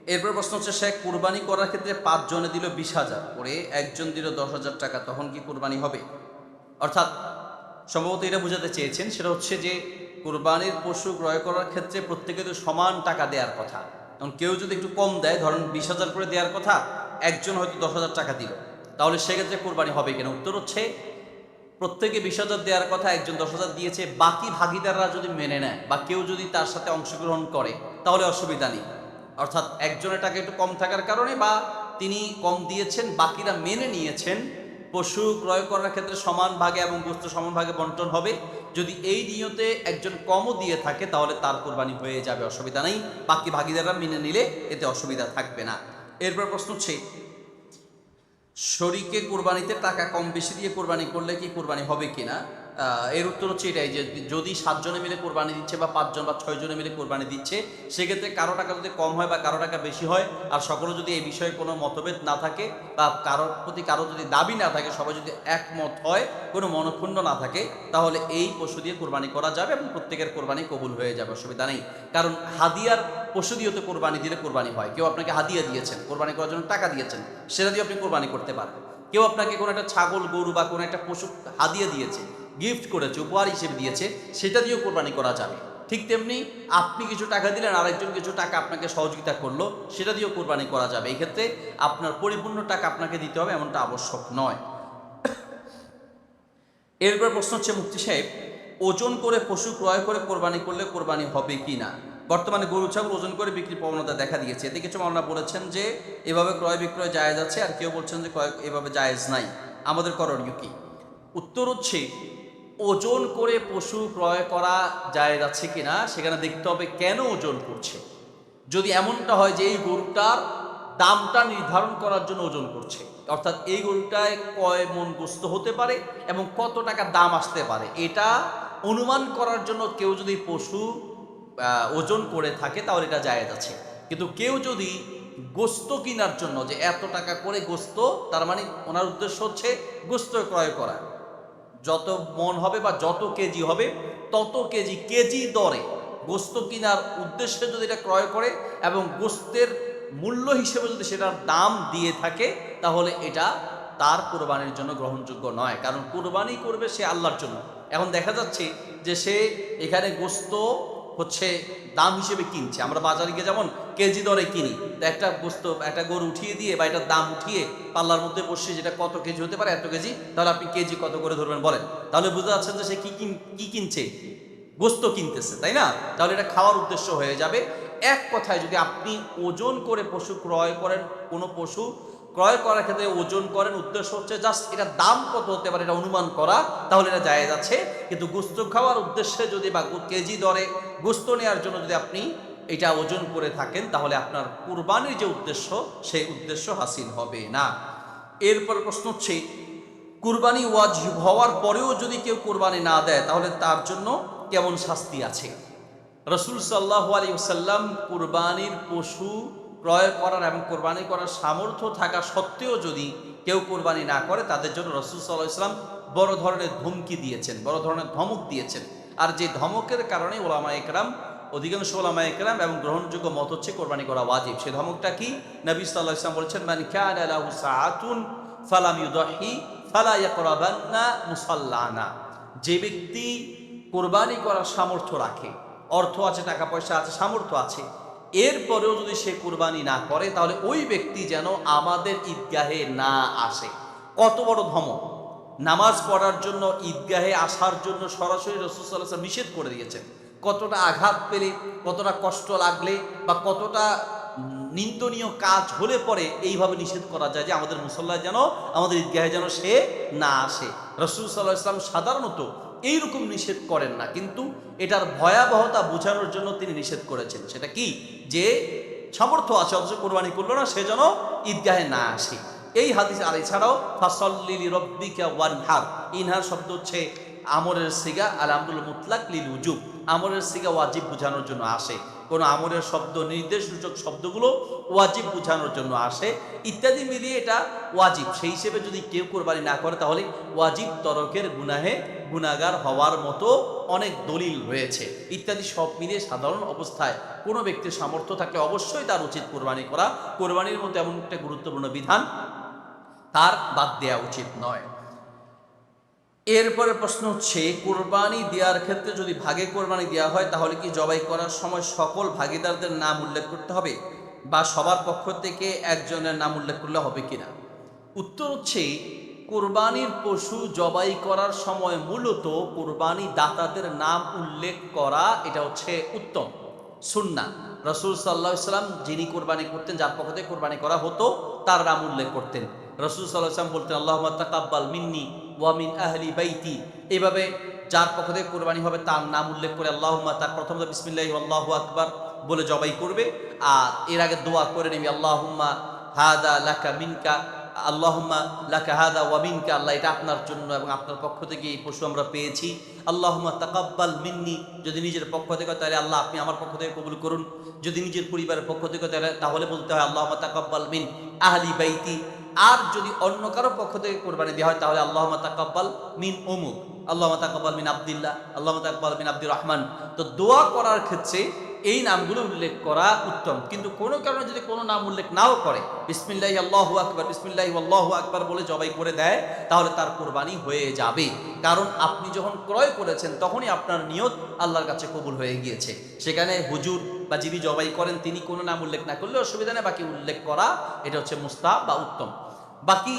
এরপর প্রশ্ন হচ্ছে, সে কুরবানি করার ক্ষেত্রে 5 জনে দিল 20,000 করে, একজন দিল 10,000 টাকা, তখন কি কুরবানি হবে? অর্থাৎ সম্ভবত এটা বোঝাতে চেয়েছেন, সেটা হচ্ছে যে কুরবানির পশু ক্রয় করার ক্ষেত্রে প্রত্যেকে তো সমান টাকা দেওয়ার কথা। এখন কেউ যদি একটু কম দেয়, ধরেন 20,000 করে দেওয়ার কথা, একজন হয়তো 10,000 টাকা দিল, তাহলে সেক্ষেত্রে কোরবানি হবে কিনা? উত্তর হচ্ছে, প্রত্যেকে 20,000 দেওয়ার কথা, একজন 10,000 দিয়েছে, বাকি ভাগিদাররা যদি মেনে নেয় বা কেউ যদি তার সাথে অংশগ্রহণ করে তাহলে অসুবিধা নেই। অর্থাৎ একজনের টাকা একটু কম থাকার কারণে বা তিনি কম দিয়েছেন, বাকিরা মেনে নিয়েছেন, পশু ক্রয় করার ক্ষেত্রে সমান ভাগে এবং গোস্ত সমান ভাগে বন্টন হবে। যদি এই নিয়তে একজন কমও দিয়ে থাকে তাহলে তার কোরবানি হয়ে যাবে, অসুবিধা নেই। বাকি ভাগিদাররা মেনে নিলে এতে অসুবিধা থাকবে না। এরপর প্রশ্ন হচ্ছে, শরীকে কোরবানিতে টাকা কম বেশি দিয়ে কোরবানি করলে কি কোরবানি হবে কিনা? এর উত্তর হচ্ছে এটাই, যে যদি 7 জনে মিলে কোরবানি দিচ্ছে বা 5 জন বা 6 জনে মিলে কোরবানি দিচ্ছে, সেক্ষেত্রে কারো টাকা যদি কম হয় বা কারো টাকা বেশি হয়, আর সকলে যদি এই বিষয়ে কোনো মতভেদ না থাকে বা কারোর প্রতি কারো যদি দাবি না থাকে, সবাই যদি একমত হয়, কোনো মনক্ষুণ্ণ না থাকে, তাহলে এই পশু দিয়ে কোরবানি করা যাবে এবং প্রত্যেকের কোরবানি কবুল হয়ে যাবে, অসুবিধা নেই। কারণ হাদিয়ার পশু দিয়ে তো কোরবানি দিলে কোরবানি হয়। কেউ আপনাকে হাদিয়া দিয়েছেন, কোরবানি করার জন্য টাকা দিয়েছেন, সেটা দিয়ে আপনি কোরবানি করতে পারেন। কেউ আপনাকে কোনো একটা ছাগল, গরু বা কোনো একটা পশু হাদিয়া দিয়েছে, গিফট করেছে, উপহার হিসেবে দিয়েছে, সেটা দিয়েও কোরবানি করা যাবে। ঠিক তেমনি আপনি কিছু টাকা দিলেন, আরেকজন কিছু টাকা আপনাকে সহযোগিতা করলো, সেটা দিয়েও কোরবানি করা যাবে। এই ক্ষেত্রে আপনার পরিপূর্ণ টাকা আপনাকে দিতে হবে এমনটা আবশ্যক নয়। এরপর প্রশ্ন হচ্ছে, মুফতি সাহেব, ওজন করে পশু ক্রয় করে কোরবানি করলে কোরবানি হবে কি না? বর্তমানে গরু ছাগল ওজন করে বিক্রির প্রবণতা দেখা দিয়েছে। এতে কিছু মাওলানা বলেছেন যে এভাবে ক্রয় বিক্রয় জায়েজ আছে, আর কেউ বলছেন যে ক্রয় এভাবে জায়েজ নাই। আমাদের করণীয় কি? উত্তর হচ্ছে, ওজন করে পশু ক্রয় করা জায়েজ আছে কিনা সেখানে দেখতে হবে কেন ওজন করছে। যদি এমনটা হয় যে এই গরুটার দামটা নির্ধারণ করার জন্য ওজন করছে, অর্থাৎ এই গরুটায় কয় মন গোস্ত হতে পারে এবং কত টাকা দাম আসতে পারে, এটা অনুমান করার জন্য কেউ যদি পশু ওজন করে থাকে তাহলে এটা জায়েজ আছে। কিন্তু কেউ যদি গোস্ত কেনার জন্য, যে এত টাকা করে গোস্ত, তার মানে ওনার উদ্দেশ্য হচ্ছে গোস্ত ক্রয় করা, যত মন হবে বা যত কেজি হবে তত কেজি কেজি দরে গোস্ত কেনার উদ্দেশ্যে যদি এটা ক্রয় করে এবং গোস্তের মূল্য হিসেবে যদি সেটার দাম দিয়ে থাকে, তাহলে এটা তার কোরবানির জন্য গ্রহণযোগ্য নয়। কারণ কোরবানি করবে সে আল্লাহর জন্য। এখন দেখা যাচ্ছে যে সে এখানে গোস্ত হচ্ছে দাম হিসেবে কিনছে, আমরা বাজারে গিয়ে যেমন কেজি দরে কিনি, তো একটা গোস্ত একটা গরু উঠিয়ে দিয়ে বা এটার দাম উঠিয়ে পাল্লার মধ্যে বসে যেটা কত কেজি হতে পারে, এত কেজি, তাহলে আপনি কেজি কত করে ধরবেন বলেন? তাহলে বুঝতে পারছেন যে সে কি কিনছে, গোস্ত কিনতেছে, তাই না? তাহলে এটা খাওয়ার উদ্দেশ্য হয়ে যাবে। এক কথায়, যদি আপনি ওজন করে পশু ক্রয় করেন, কোনো পশু ক্রয় করার ক্ষেত্রে ওজন করেন, উদ্দেশ্য হচ্ছে জাস্ট এটা দাম কত হতে পারে এটা অনুমান করা, তাহলে এটা জায়েজ আছে। কিন্তু গোস্ত খাওয়ার উদ্দেশ্যে যদি বা কেজি দরে গোস্ত নেওয়ার জন্য যদি আপনি এটা ওজন করে থাকেন, তাহলে আপনার কুরবানির যে উদ্দেশ্য, সেই উদ্দেশ্য হাসিল হবে না। এরপর প্রশ্ন হচ্ছে, কুরবানি ওয়াজিব হওয়ার পরেও যদি কেউ কুরবানি না দেয় তাহলে তার জন্য কেমন শাস্তি আছে? রসুল সাল্লাল্লাহু আলাইহি ওয়াসাল্লাম কুরবানির পশু ক্রয় করার এবং কোরবানি করার সামর্থ্য থাকা সত্ত্বেও যদি কেউ কোরবানি না করে, তাদের জন্য রসুল সাল্লাল্লাহু আলাইহি ওয়াসাল্লাম বড় ধরনের ধমকি দিয়েছেন, বড় ধরনের ধমক দিয়েছেন। আর যে ধমকের কারণে ওলামায়ে কেরাম, অধিকাংশ ওলামায়ে কেরাম এবং গ্রহণযোগ্য মত হচ্ছে কোরবানি করা ওয়াজিব। সেই ধমকটা কি? নবী সাল্লাল্লাহু আলাইহি ওয়াসাল্লাম বলেছেন, মান কানা লাহু সাআতুন ফালাম ইউদাহি ফালা ইয়াকরাবান্না মুসাল্লানা। যে ব্যক্তি কোরবানি করার সামর্থ্য রাখে, অর্থ আছে, টাকা পয়সা আছে, সামর্থ্য আছে, এরপরেও যদি সে কুরবানি না করে, তাহলে ওই ব্যক্তি যেন আমাদের ঈদগাহে না আসে। কত বড় ধমক! নামাজ পড়ার জন্য, ঈদগাহে আসার জন্য সরাসরি রাসূল সাল্লাল্লাহু আলাইহি ওয়াসাল্লাম নিষেধ করে দিয়েছেন। কতটা আঘাত পেলে, কতটা কষ্ট লাগলে বা কতটা নিন্দনীয় কাজ হলে পরে এইভাবে নিষেধ করা যায় যে আমাদের মুসল্লায় যেন, আমাদের ঈদগাহে যেন সে না আসে। রাসূল সাল্লাল্লাহু আলাইহি ওয়াসাল্লাম সাধারণত এইরকম নিষেধ করেন না, কিন্তু এটার ভয়াবহতা বোঝানোর জন্য তিনি নিষেধ করেছেন। সেটা কি? যে সামর্থ্য আছে অথচ কোরবানি করলো না, সে যেন ঈদগাহে না আসে। এই হাদিস। আর এছাড়াও ফাসাল্লি লিরাব্বিকা ওয়ানহার, ইনহার শব্দ হচ্ছে আমরের সিগা, আল আমরুল মুতলাক লিল উজুব, আমরের সিগা ওয়াজিব বোঝানোর জন্য আসে। কোনো আমলের শব্দ, নির্দেশসূচক শব্দগুলো ওয়াজিব বোঝানোর জন্য আসে ইত্যাদি মিলিয়ে এটা ওয়াজিব। সেই হিসেবে যদি কেউ কোরবানি না করে তাহলে ওয়াজিব তরকের গুনাহগার হওয়ার মতো অনেক দলিল রয়েছে ইত্যাদি সব মিলিয়ে সাধারণ অবস্থায় কোনো ব্যক্তির সামর্থ্য থাকলে অবশ্যই তার উচিত কোরবানি করা। কোরবানির মতো এমন একটা গুরুত্বপূর্ণ বিধান তার বাদ দেওয়া উচিত নয়। এরপরে প্রশ্ন হচ্ছে, কোরবানি দেওয়ার ক্ষেত্রে যদি ভাগে কোরবানি দেওয়া হয় তাহলে কি জবাই করার সময় সকল ভাগিদারদের নাম উল্লেখ করতে হবে বা সবার পক্ষ থেকে একজনের নাম উল্লেখ করলে হবে কিনা? উত্তর হচ্ছে, কোরবানির পশু জবাই করার সময় মূলত কোরবানি দাতাদের নাম উল্লেখ করা এটা হচ্ছে উত্তম সুন্নাহ। রাসূল সাল্লাল্লাহু আলাইহি ওয়াসাল্লাম যিনি কোরবানি করতেন, যার পক্ষ থেকে কোরবানি করা হতো, তার নাম উল্লেখ করতেন। রাসূল সাল্লাল্লাহু আলাইহি ওয়াসাল্লাম বলতেন, আল্লাহুম্মা তাকাব্বাল মিন্নি ওয়া মিন আহলি বাইতি। এভাবে যার পক্ষ থেকে কোরবানি হবে তার নাম উল্লেখ করে আল্লাহুম্মা, তার প্রথমত বিসমিল্লাহি আল্লাহু আকবার বলে জবাই করবে, আর এর আগে দোয়া করে নেবে আল্লাহুম্মা হাদা লাকা মিনকা, আল্লাহুম্মা লাকা হাদা ওয়া মিনকা, আল্লাহ এটা আপনার জন্য এবং আপনার পক্ষ থেকে এই পশু আমরা পেয়েছি। আল্লাহুম্মা তাকাব্বাল মিন্নি, যদি নিজের পক্ষ থেকে তাহলে আল্লাহ আপনি আমার পক্ষ থেকে কবুল করুন। যদি নিজের পরিবারের পক্ষ থেকে তাহলে বলতে হয় আল্লাহুম্মা তাকাব্বাল মিন আহলি বাইতি। আর যদি অন্য কারো পক্ষ থেকে কোরবানি দেওয়া হয় তাহলে আল্লাহুম্মা তাকাব্বাল মিন উমুক, আল্লাহুম্মা তাকাব্বাল মিন আব্দুল্লাহ, আল্লাহুম্মা তাকাব্বাল মিন আব্দুর রহমান। তো দোয়া করার ক্ষেত্রে এই নামগুলো উল্লেখ করা উত্তম, কিন্তু কোনো কারণে যদি কোনো নাম উল্লেখ নাও করে বিসমিল্লাহি আল্লাহু আকবার, বিসমিল্লাহি আল্লাহু আকবার বলে জবাই করে দেয় তাহলে তার কোরবানি হয়ে যাবে। কারণ আপনি যখন ক্রয় করেছেন তখনই আপনার নিয়ত আল্লাহর কাছে কবুল হয়ে গিয়েছে। সেখানে হুজুর বা যিনি জবাই করেন তিনি কোনো নাম উল্লেখ না করলে অসুবিধা নেই, বাকি উল্লেখ করা এটা হচ্ছে মুস্তাহাব বা উত্তম। বাকি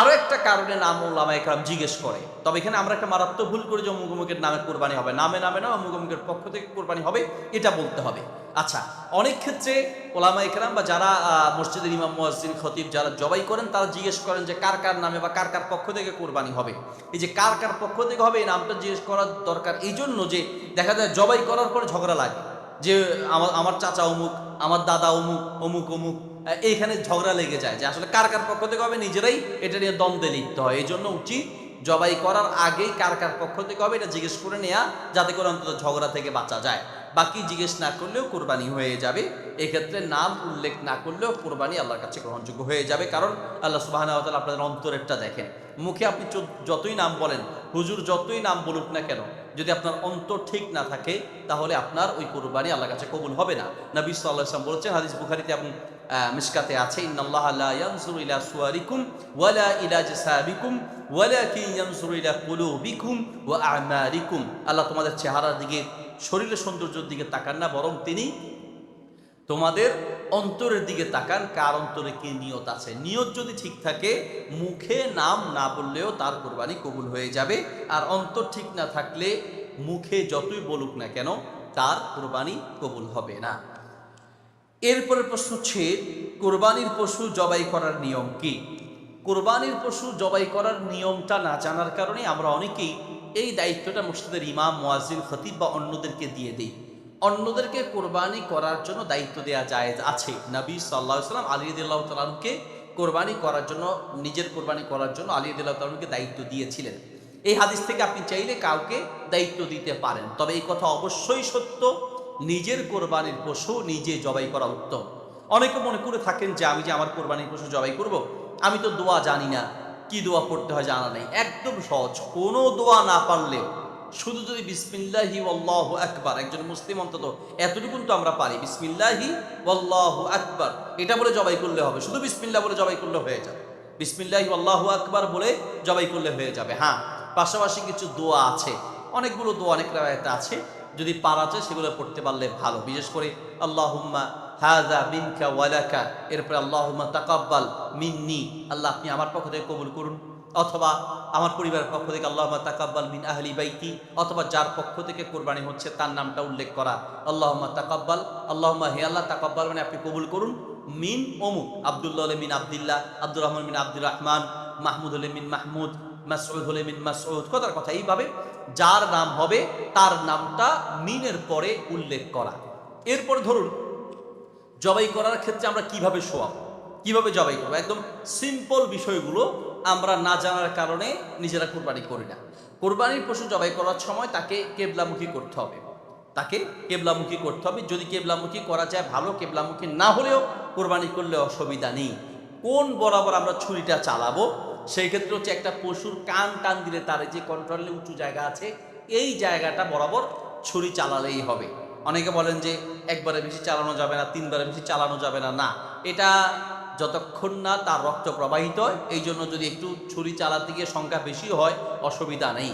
আরো একটা কারণে নাম ওলামায়ে কেরাম জিজ্ঞেস করে, তবে এখানে আমরা একটা মারাত্মক ভুল করি যে অমুক অমুকের নামে কোরবানি হবে, নামে না অমুক অমুকের পক্ষ থেকে কোরবানি হবে এটা বলতে হবে। আচ্ছা, অনেক ক্ষেত্রে ওলামায়ে কেরাম বা যারা মসজিদের ইমাম মুয়াজ্জিন খতিব যারা জবাই করেন তারা জিজ্ঞেস করেন যে কার কার নামে বা কার কার পক্ষ থেকে কোরবানি হবে। এই যে কার কার পক্ষ থেকে হবে এই নামটা জিজ্ঞেস করার দরকার এই জন্য যে দেখা যায় জবাই করার পরে ঝগড়া লাগে যে আমার চাচা অমুক, আমার দাদা অমুক, অমুক অমুক, এইখানে ঝগড়া লেগে যায় যে আসলে কার কার পক্ষ থেকে হবে, নিজেরাই এটা নিয়ে দ্বন্দ্বে লিপ্ত হয়। এই জন্য উচিত জবাই করার আগেই কার কার পক্ষ থেকে হবে এটা জিজ্ঞেস করে নেওয়া, যাতে করে অন্তত ঝগড়া থেকে বাঁচা যায়। বাকি জিজ্ঞেস না করলেও কোরবানি হয়ে যাবে। এক্ষেত্রে নাম উল্লেখ না করলেও কোরবানি আল্লাহর কাছে গ্রহণযোগ্য হয়ে যাবে, কারণ আল্লাহ সুবহানাহু ওয়া তাআলা আপনাদের অন্তরেরটা দেখেন। মুখে আপনি যতই নাম বলেন, হুজুর যতই নাম বলুক না কেন, যদি আপনার অন্তর ঠিক না থাকে তাহলে আপনার ওই কোরবানি আল্লাহর কাছে কবুল হবে না। নবী সাল্লাল্লাহু আলাইহি ওয়াসাল্লাম বলেছেন, হাদিস বুখারীতে এবং মিশকাতে আছে, ইন্নাল্লাহা লা ইয়ানজুরু ইলা সুওয়ারিকুম ওয়ালা ইলা জাসাবিকুম ওয়ালাকিন ইয়ানজুরু ইলা কুলুবিকুম ওয়া আমালিকুম। আল্লাহ তোমাদের চেহারার দিকে, শরীরের সৌন্দর্যের দিকে তাকান না, বরং তিনি তোমাদের অন্তরের দিকে তাকান, কার অন্তরে কি নিয়ত আছে। নিয়ত যদি ঠিক থাকে মুখে নাম না বললেও তার কোরবানি কবুল হয়ে যাবে, আর অন্তর ঠিক না থাকলে মুখে যতই বলুক না কেন তার কোরবানি কবুল হবে না। এরপরে প্রশ্ন হচ্ছে, কোরবানির পশু জবাই করার নিয়ম কি? কোরবানির পশু জবাই করার নিয়মটা না জানার কারণে আমরা অনেকেই এই দায়িত্বটা মসজিদের ইমাম, মুয়াজ্জিন, খতিব বা অন্যদেরকে দিয়ে দিই। অন্যদেরকে কোরবানি করার জন্য দায়িত্ব দেওয়া জায়েজ আছে। নবী সাল্লাল্লাহু আলাইহি ওয়াসাল্লাম আলী রাদিয়াল্লাহু তাআলা আনহুকে কোরবানি করার জন্য, নিজের কোরবানি করার জন্য আলী রাদিয়াল্লাহু তাআলা আনহুকে দায়িত্ব দিয়েছিলেন। এই হাদিস থেকে আপনি চাইলে কাউকে দায়িত্ব দিতে পারেন, তবে এই কথা অবশ্যই সত্য, নিজের কোরবানির পশু নিজে জবাই করা উত্তম। অনেকে মনে করে থাকেন যে আমি যে আমার কোরবানির পশু জবাই করব, আমি তো দোয়া জানি না, কি দোয়া পড়তে হয় জানা নেই। একদম সহজ, কোনো দোয়া না পারলেও শুধু যদি বিসমিল্লাহি আল্লাহু আকবার, একজন মুসলিম অন্তত এতটুকু তো আমরা পারি, বিসমিল্লাহি আল্লাহু আকবার এটা বলে জবাই করলে হবে। শুধু বিসমিল্লাহ বলে জবাই করলে হয়ে যাবে, বিসমিল্লাহি আল্লাহু আকবার বলে জবাই করলে হয়ে যাবে। হ্যাঁ, পাশাপাশি কিছু দোয়া আছে, অনেকগুলো দোয়া অনেক রায়তে আছে, যদি পারা যায় সেগুলো পড়তে পারলে ভালো। বিশেষ করে আল্লাহুম্মা হাযা মিনকা ওয়া লাকা, এরপরে আল্লাহুম্মা তাকাব্বাল মিন্নি, আল্লাহ আপনি আমার পক্ষ থেকে কবুল করুন, অথবা আমার পরিবারের পক্ষ থেকে আল্লাহুম্মা তাকাব্বাল মিন আহলি বাইতি, অথবা যার পক্ষ থেকে কোরবানি হচ্ছে তার নামটা উল্লেখ করা, আল্লাহুম্মা তাকাব্বাল, আল্লাহুম্মা হে আল্লাহ তাকাব্বাল মানে আপনি কবুল করুন, মিন অমুক, আব্দুল্লাহ হলে মিন আব্দুল্লাহ, আব্দুর রহমান মিন আব্দুর রহমান, মাহমুদ হলে মিন মাহমুদ, মাসউদ হলে মিন মাসউদ, কথার কথা এইভাবে যার নাম হবে তার নামটা মিনের পরে উল্লেখ করা। এরপর ধরুন জবাই করার ক্ষেত্রে আমরা কিভাবে শোয়াবো, কিভাবে জবাই করবো, একদম সিম্পল বিষয়গুলো আমরা না জানার কারণে নিজেরা কোরবানি করি না। কোরবানির পশু জবাই করার সময় তাকে কেবলামুখী করতে হবে, তাকে কেবলামুখী করতে হবে। যদি কেবলামুখী করা যায় ভালো, কেবলামুখী না হলেও কোরবানি করলে অসুবিধা নেই। কোন বরাবর আমরা ছুরিটা চালাবো, সেই ক্ষেত্রে হচ্ছে একটা পশুর কান টান দিলে তার যে কন্ট্রোলে উঁচু জায়গা আছে, এই জায়গাটা বরাবর ছুরি চালালেই হবে। অনেকে বলেন যে একবারে বেশি চালানো যাবে না, তিনবারে বেশি চালানো যাবে না। না, এটা যতক্ষণ না তার রক্ত প্রবাহিত হয়, এই জন্য যদি একটু ছুরি চালাতে গিয়ে সংখ্যা বেশি হয় অসুবিধা নেই।